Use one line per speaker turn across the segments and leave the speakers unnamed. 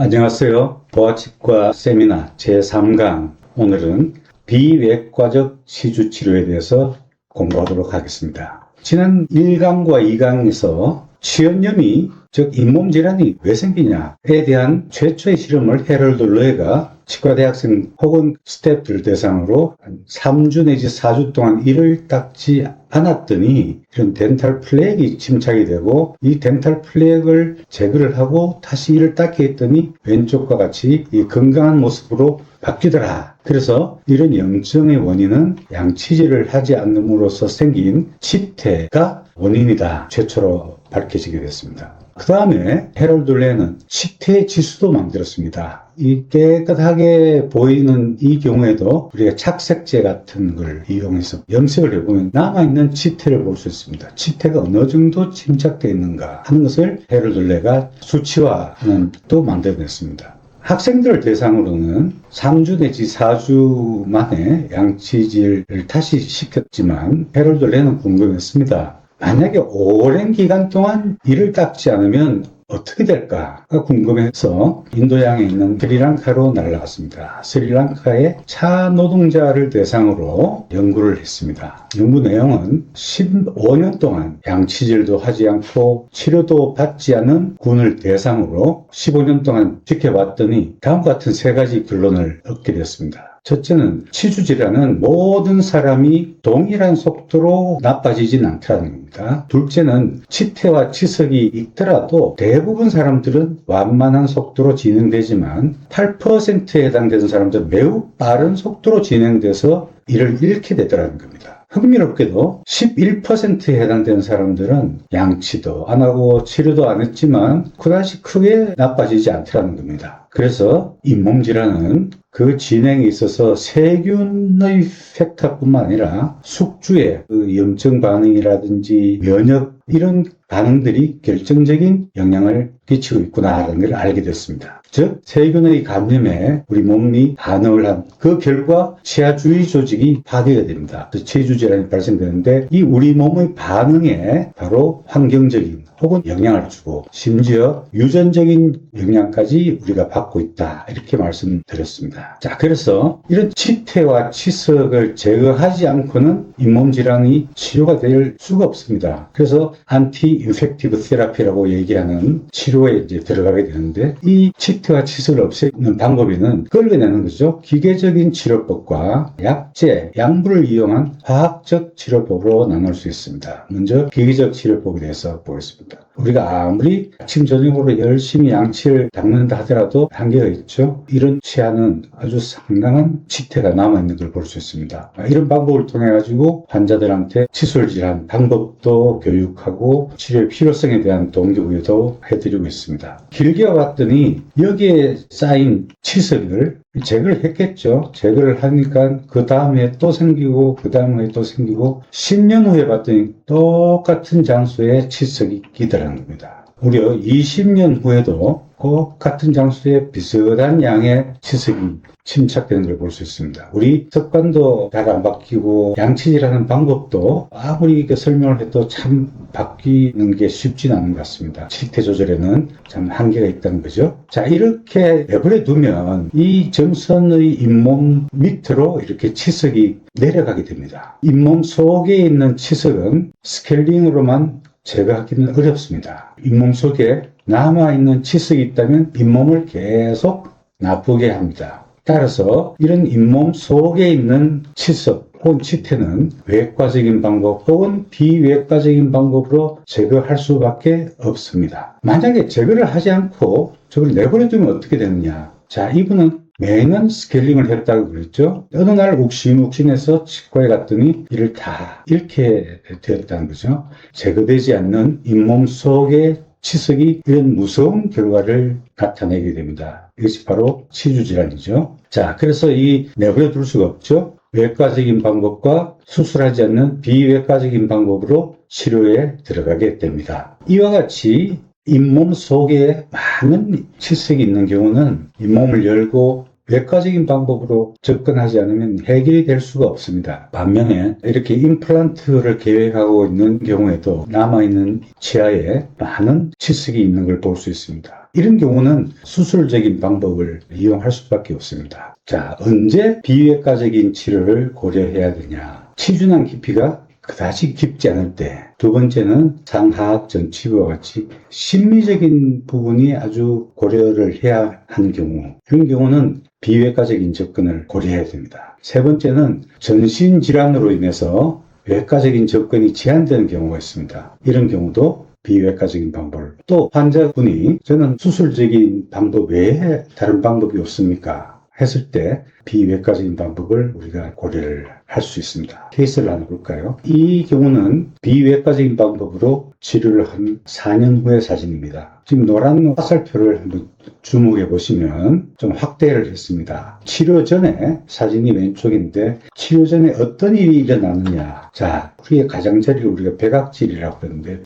안녕하세요. 보아치과 세미나 제3강. 오늘은 비외과적 시주치료에 대해서 공부하도록 하겠습니다. 지난 1강과 2강에서 치연염이, 즉 잇몸 질환이 왜 생기냐에 대한 최초의 실험을 해럴드 러에가 치과 대학생 혹은 스태프들 대상으로 한 3주 내지 4주 동안 이를 닦지 않았더니 이런 덴탈 플렉이 침착이 되고, 이 덴탈 플렉을 제거를 하고 다시 이를 닦게 했더니 왼쪽과 같이 이 건강한 모습으로 바뀌더라. 그래서 이런 염증의 원인은 양치질을 하지 않음으로써 생긴 치태가 원인이다. 최초로 밝혀지게 됐습니다. 그 다음에 해럴드 레는 치태 지수도 만들었습니다. 이 깨끗하게 보이는 이 경우에도 우리가 착색제 같은 걸 이용해서 염색을 해보면 남아있는 치태를 볼 수 있습니다. 치태가 어느 정도 침착되어 있는가 하는 것을 해럴드 레가 수치화하는 또 만들어냈습니다. 학생들을 대상으로는 3주 내지 4주 만에 양치질을 다시 시켰지만 해럴드 레는 궁금했습니다. 만약에 오랜 기간 동안 이를 닦지 않으면 어떻게 될까가 궁금해서 인도양에 있는 스리랑카로 날아갔습니다. 스리랑카의 차 노동자를 대상으로 연구를 했습니다. 연구 내용은 15년 동안 양치질도 하지 않고 치료도 받지 않은 군을 대상으로 15년 동안 지켜봤더니 다음과 같은 세 가지 결론을 얻게 됐습니다. 첫째는 치주질환은 모든 사람이 동일한 속도로 나빠지진 않다는 겁니다. 둘째는 치태와 치석이 있더라도 대부분 사람들은 완만한 속도로 진행되지만 8%에 해당되는 사람들은 매우 빠른 속도로 진행돼서 이를 잃게 되더라는 겁니다. 흥미롭게도 11%에 해당되는 사람들은 양치도 안 하고 치료도 안 했지만 그다지 크게 나빠지지 않더라는 겁니다. 그래서 잇몸 질환은 그 진행에 있어서 세균의 팩터뿐만 아니라 숙주의 그 염증 반응이라든지 면역 이런 반응들이 결정적인 영향을 끼치고 있구나라는 걸 알게 됐습니다. 즉 세균의 감염에 우리 몸이 반응을 한 그 결과 치아 주위 조직이 파괴가 됩니다. 치주 질환이 발생되는데 이 우리 몸의 반응에 바로 환경적인 혹은 영향을 주고 심지어 유전적인 영향까지 우리가 받고 있다, 이렇게 말씀드렸습니다. 자, 그래서 이런 치태와 치석을 제거하지 않고는 잇몸 질환이 치료가 될 수가 없습니다. 그래서 안티 인펙티브 테라피라고 얘기하는 치료에 이제 들어가게 되는데, 이 치태와 치석을 없애는 방법에는 끌어내는 거죠. 기계적인 치료법과 약제, 약물을 이용한 화학적 치료법으로 나눌 수 있습니다. 먼저 기계적 치료법에 대해서 보겠습니다. 우리가 아무리 아침 저녁으로 열심히 양치를 닦는다 하더라도 한계가 있죠. 이런 치아는 아주 상당한 치태가 남아있는 걸 볼 수 있습니다. 이런 방법을 통해 가지고 환자들한테 치술 질환 방법도 교육하고 치료의 필요성에 대한 동기부여도 해드리고 있습니다. 길게 봤더니 여기에 쌓인 치석을 제거를 했겠죠. 제거를 하니까 그 다음에 또 생기고 그 다음에 또 생기고 10년 후에 봤더니 똑같은 장소에 치석이 끼더라는 겁니다. 무려 20년 후에도 똑같은 장소에 비슷한 양의 치석이 침착되는 걸 볼 수 있습니다. 우리 습관도 잘 안 바뀌고 양치질하는 방법도 아무리 설명을 해도 참 바뀌는 게 쉽지는 않은 것 같습니다. 치태 조절에는 참 한계가 있다는 거죠. 자, 이렇게 내버려 두면 이 점선의 잇몸 밑으로 이렇게 치석이 내려가게 됩니다. 잇몸 속에 있는 치석은 스케일링으로만 제거하기는 어렵습니다. 잇몸 속에 남아있는 치석이 있다면 잇몸을 계속 나쁘게 합니다. 따라서 이런 잇몸 속에 있는 치석 혹은 치태는 외과적인 방법 혹은 비외과적인 방법으로 제거할 수밖에 없습니다. 만약에 제거를 하지 않고 저걸 내버려두면 어떻게 되느냐. 자, 이분은 매년 스케일링을 했다고 그랬죠. 어느 날 욱신욱신해서 치과에 갔더니 이를 다 잃게 되었다는 거죠. 제거되지 않는 잇몸 속의 치석이 이런 무서운 결과를 나타내게 됩니다. 이것이 바로 치주질환이죠. 자, 그래서 이 내버려 둘 수가 없죠. 외과적인 방법과 수술하지 않는 비외과적인 방법으로 치료에 들어가게 됩니다. 이와 같이 잇몸 속에 많은 치석이 있는 경우는 잇몸을 열고 외과적인 방법으로 접근하지 않으면 해결이 될 수가 없습니다. 반면에 이렇게 임플란트를 계획하고 있는 경우에도 남아있는 치아에 많은 치석이 있는 걸 볼 수 있습니다. 이런 경우는 수술적인 방법을 이용할 수밖에 없습니다. 자, 언제 비외과적인 치료를 고려해야 되냐? 치주낭 깊이가 그다지 깊지 않을 때, 두 번째는 상하악 전치부와 같이 심리적인 부분이 아주 고려를 해야 하는 경우, 이런 경우는 비외과적인 접근을 고려해야 됩니다. 세 번째는 전신질환으로 인해서 외과적인 접근이 제한되는 경우가 있습니다. 이런 경우도 비외과적인 방법을, 또 환자분이 저는 수술적인 방법 외에 다른 방법이 없습니까? 했을 때 비외과적인 방법을 우리가 고려를 할 수 있습니다. 케이스를 하나 볼까요? 이 경우는 비외과적인 방법으로 치료를 한 4년 후의 사진입니다. 지금 노란 화살표를 한번 주목해 보시면 좀 확대를 했습니다. 치료 전에, 사진이 왼쪽인데 치료 전에 어떤 일이 일어나느냐. 자, 우리의 가장자리를 우리가 백악질이라고 하는데,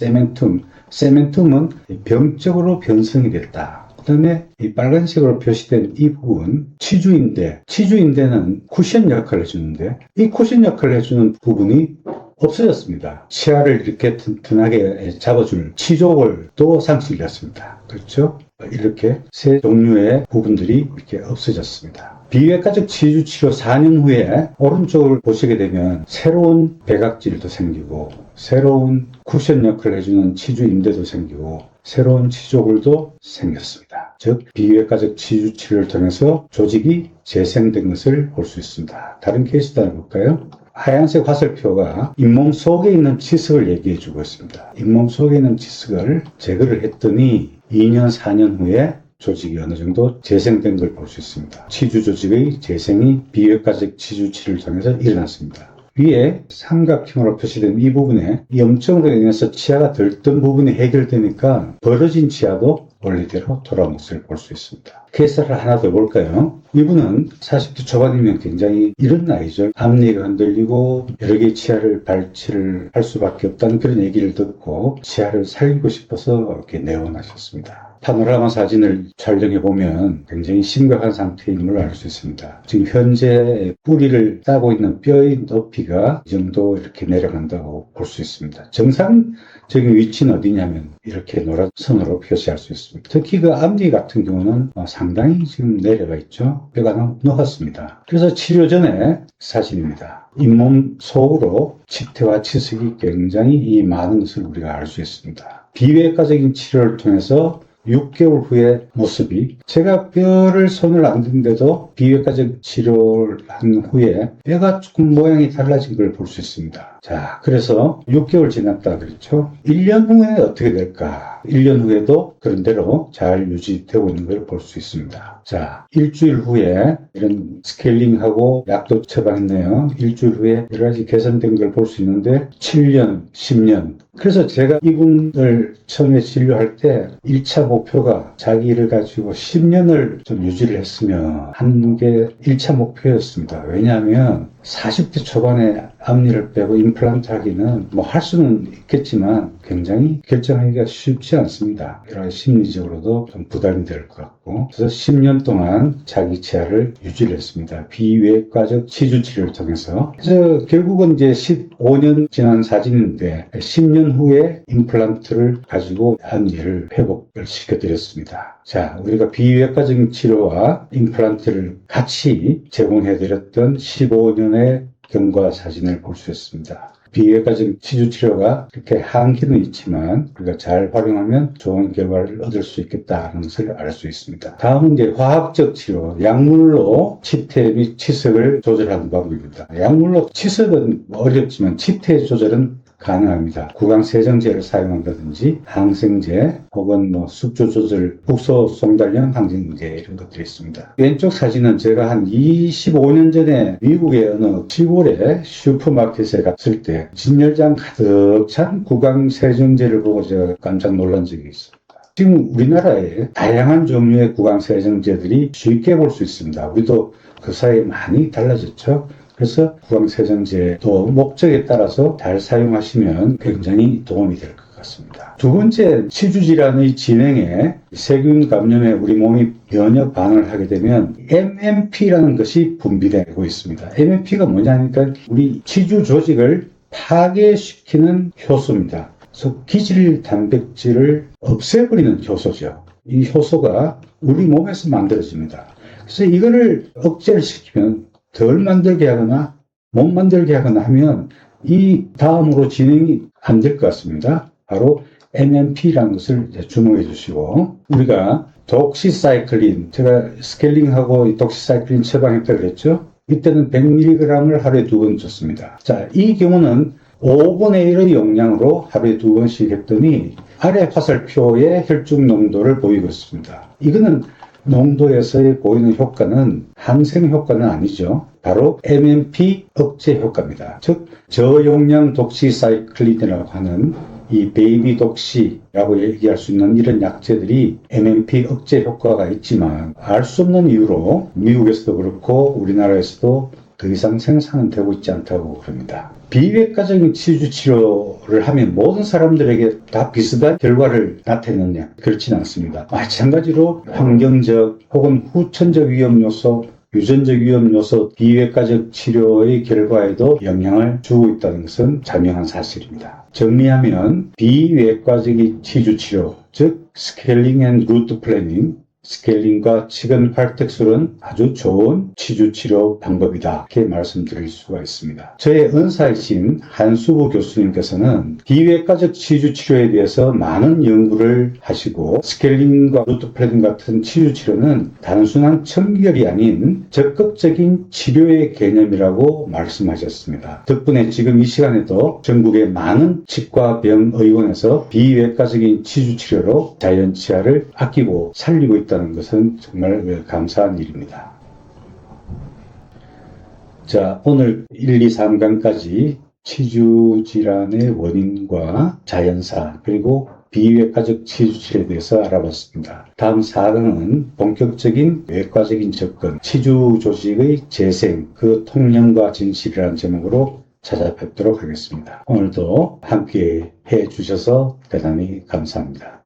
세멘툼은 병적으로 변성이 됐다. 그 다음에 이 빨간색으로 표시된 이 부분, 치주인대는 쿠션 역할을 해주는데, 이 쿠션 역할을 해주는 부분이 없어졌습니다. 치아를 이렇게 튼튼하게 잡아줄 치조골 또 상실되었습니다. 그렇죠? 이렇게 세 종류의 부분들이 이렇게 없어졌습니다. 비외과적 치주 치료 4년 후에 오른쪽을 보시게 되면 새로운 백악질도 생기고, 새로운 쿠션 역할을 해주는 치주인대도 생기고, 새로운 치조골도 생겼습니다. 즉, 비외과적 치주 치료를 통해서 조직이 재생된 것을 볼 수 있습니다. 다른 케이스도 하나 볼까요? 하얀색 화살표가 잇몸 속에 있는 치석을 얘기해 주고 있습니다. 잇몸 속에 있는 치석을 제거를 했더니 2년, 4년 후에 조직이 어느 정도 재생된 걸 볼 수 있습니다. 치주 조직의 재생이 비외과적 치주 치료를 통해서 일어났습니다. 위에 삼각형으로 표시된 이 부분에 염증으로 인해서 치아가 들뜬 부분이 해결되니까 벌어진 치아도 원래대로 돌아온 것을 볼 수 있습니다. 케이스를 하나 더 볼까요? 이분은 40대 초반이면 굉장히 이른 나이죠. 앞니가 흔들리고 여러 개의 치아를 발치를 할 수밖에 없다는 그런 얘기를 듣고 치아를 살리고 싶어서 이렇게 내원하셨습니다. 파노라마 사진을 촬영해 보면 굉장히 심각한 상태인 걸 알 수 있습니다. 지금 현재 뿌리를 따고 있는 뼈의 높이가 이 정도 이렇게 내려간다고 볼 수 있습니다. 정상적인 위치는 어디냐면 이렇게 노란 선으로 표시할 수 있습니다. 특히 그 앞니 같은 경우는 상당히 지금 내려가 있죠. 뼈가 녹았습니다. 그래서 치료 전에 사진입니다. 잇몸 속으로 치태와 치석이 굉장히 많은 것을 우리가 알 수 있습니다. 비외과적인 치료를 통해서 6개월 후의 모습이, 제가 뼈를 손을 안 댔는데도 비외과적 치료를 한 후에 뼈가 조금 모양이 달라진 걸 볼 수 있습니다. 자, 그래서 6개월 지났다 그랬죠. 1년 후에 어떻게 될까? 1년 후에도 그런 대로 잘 유지되고 있는 걸 볼 수 있습니다. 자, 일주일 후에 이런 스케일링하고 약도 처방했네요. 일주일 후에 여러 가지 개선된 걸 볼 수 있는데 7년, 10년. 그래서 제가 이분을 처음에 진료할 때 1차 목표가 자기 일을 가지고 10년을 좀 유지를 했으면 하는 게 1차 목표였습니다. 왜냐하면 40대 초반에 앞니를 빼고 임플란트 하기는 뭐 할 수는 있겠지만 굉장히 결정하기가 쉽지 않습니다. 여러 가지 심리적으로도 좀 부담이 될 것 같고, 그래서 10년 동안 자기 치아를 유지를 했습니다. 비외과적 치주 치료를 통해서. 그래서 결국은 이제 15년 지난 사진인데 10년 후에 임플란트를 가지고 앞니를 회복을 시켜드렸습니다. 자, 우리가 비외과적인 치료와 임플란트를 같이 제공해드렸던 15년의 경과 사진을 볼 수 있습니다. 비외과적인 치주 치료가 그렇게 한계는 있지만 우리가 잘 활용하면 좋은 결과를 얻을 수 있겠다는 것을 알 수 있습니다. 다음은 이제 화학적 치료, 약물로 치태 및 치석을 조절하는 방법입니다. 약물로 치석은 어렵지만 치태 조절은 가능합니다. 구강세정제를 사용한다든지 항생제 혹은 숙주 조절, 국소 송달령 항생제 이런 것들이 있습니다. 왼쪽 사진은 제가 한 25년 전에 미국의 어느 시골의 슈퍼마켓에 갔을 때 진열장 가득 찬 구강세정제를 보고 제가 깜짝 놀란 적이 있습니다. 지금 우리나라에 다양한 종류의 구강세정제들이 쉽게 볼 수 있습니다. 우리도 그 사이에 많이 달라졌죠. 그래서 구강세정제도 목적에 따라서 잘 사용하시면 굉장히 도움이 될 것 같습니다. 두 번째, 치주질환의 진행에 세균 감염에 우리 몸이 면역 반응을 하게 되면 MMP라는 것이 분비되고 있습니다. MMP가 뭐냐니까 우리 치주 조직을 파괴시키는 효소입니다. 그래서 기질 단백질을 없애버리는 효소죠. 이 효소가 우리 몸에서 만들어집니다. 그래서 이거를 억제를 시키면 덜 만들게 하거나 못 만들게 하거나 하면 이 다음으로 진행이 안 될 것 같습니다. 바로 MMP라는 것을 주목해 주시고, 우리가 독시사이클린, 제가 스케일링하고 독시사이클린 처방했다고 그랬죠? 이때는 100mg을 하루에 2번 줬습니다. 자, 이 경우는 5분의 1의 용량으로 하루에 2번씩 했더니 아래 화살표의 혈중 농도를 보이고 있습니다. 이거는 농도에서의 보이는 효과는 항생 효과는 아니죠. 바로 MMP 억제 효과입니다. 즉 저용량 독시사이클린이라고 하는 이 베이비 독시라고 얘기할 수 있는 이런 약제들이 MMP 억제 효과가 있지만 알 수 없는 이유로 미국에서도 그렇고 우리나라에서도 더 이상 생산은 되고 있지 않다고 그럽니다. 비외과적인 치주 치료를 하면 모든 사람들에게 다 비슷한 결과를 나타내느냐? 그렇지는 않습니다. 마찬가지로 환경적 혹은 후천적 위험 요소, 유전적 위험 요소, 비외과적 치료의 결과에도 영향을 주고 있다는 것은 자명한 사실입니다. 정리하면 비외과적인 치주 치료, 즉 스케일링 앤 루트 플래닝, 스케일링과 치근 활텍술은 아주 좋은 치주치료 방법이다. 이렇게 말씀드릴 수가 있습니다. 저의 은사이신 한수부 교수님께서는 비외과적 치주치료에 대해서 많은 연구를 하시고 스케일링과 루트 플래닝 같은 치주치료는 단순한 청결이 아닌 적극적인 치료의 개념이라고 말씀하셨습니다. 덕분에 지금 이 시간에도 전국의 많은 치과병의원에서 비외과적인 치주치료로 자연치아를 아끼고 살리고 있다 다는 것은 정말 감사한 일입니다. 자, 오늘 1, 2, 3강까지 치주 질환의 원인과 자연사 그리고 비외과적 치주치료에 대해서 알아봤습니다. 다음 4강은 본격적인 외과적인 접근, 치주 조직의 재생, 그 통념과 진실이라는 제목으로 찾아뵙도록 하겠습니다. 오늘도 함께 해주셔서 대단히 감사합니다.